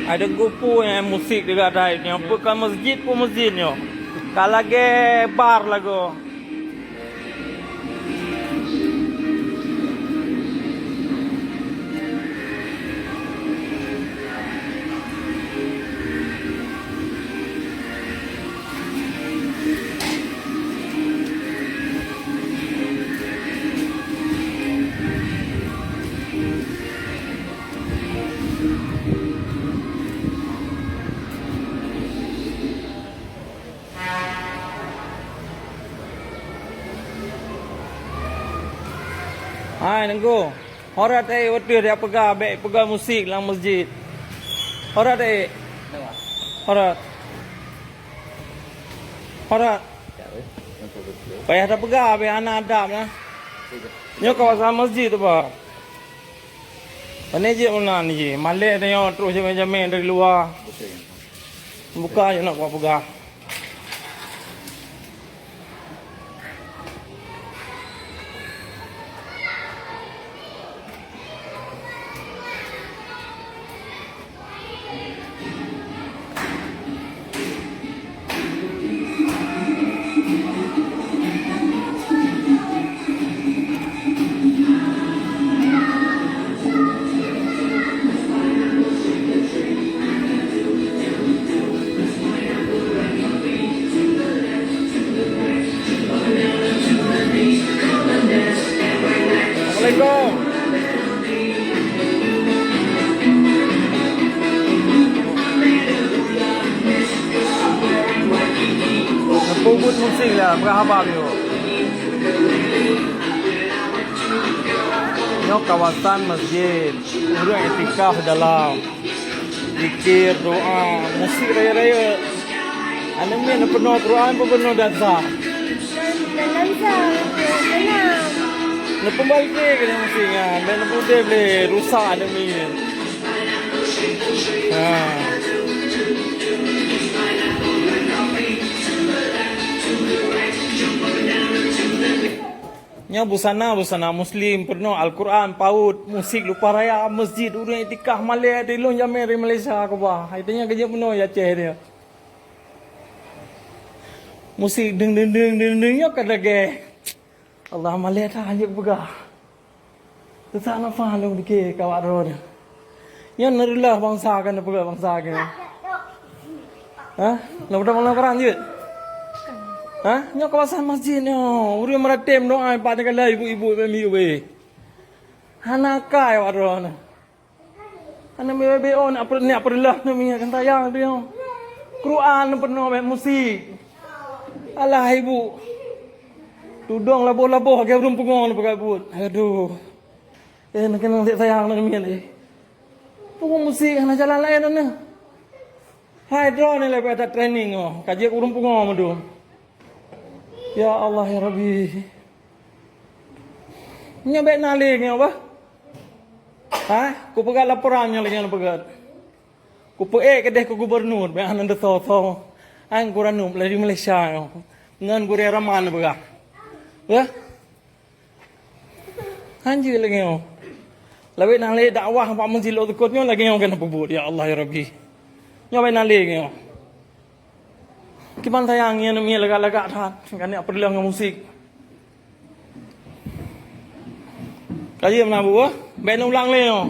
Ada grupo yang musik dekat Rai ni. Bukan masjid pun masjidnya. Kalau lagi bar lagu. Hai nengku. Horat waktu dia pegang musik dalam masjid. Horat Horat. Horat. Payah dah pegang anak adab nah. Nyo kawasan masjid tu pak. Ini je mana ni je. Malik tengok terus jamin dari luar. Buka je nak pegang. Assalamualaikum. Puput musik lah, berapa dia? Ini kawasan masjid, orang etikaf dalam, zikir, doa, musik raya-raya. Anda mana penuh Quran, penuh dansa. Dansa, senang. Lepas balik ke ni musiknya, dan lepas dia boleh rusak ada ni. Nya busana Muslim penuh Al-Quran, paut, musik lupa raya, masjid, orang itikaf Malay, di luar jamin dari Malaysia ke bah. Itanya kerja penuh ya Aceh dia. Musik deng-deng-nya kan lagi. Allah Malay tak hanya begah. Tetap nak faham dikit kawat roh dia. Yang nerilah bangsa kan apa bangsa kan. Ha? Nak dah perang je. Ha? Nya kawasan masjid nya. Urang meratim doa pada kala ibu-ibu bami we. Hanakai awak roh na. Ana bebe on apa ni apa lah namanya kan tayang dia. Quran penuh musik. Alah ibu. Tudung labuh-labuh ke urung pungong pakai but. Aduh. Nak kena sayang nak mian Pungong musik nak jalan lain ni. Hai drone ni lepas ada training kaji urung pungong tu. Ya Allah ya Rabbi. Nya baik nalik ni apa? Ha? Ku pegat laporannya lagi nak pegat. Ku kedeh ku gubernur baik anan de so. Ang kuranum dari Malaysia. Ngan ku raman pegat. Ya? Anjir lagi yo. Lebih nak leh dakwah pak menjilo tukutnya lagi yo kena pebut ya Allah ya Rabbi. Nyo baik nak leh yo. Kiban sayangnya ni lega-lega dah. Kan ni apa dia dengan musik. Kaji mana buah? Baik nak ulang leh yo.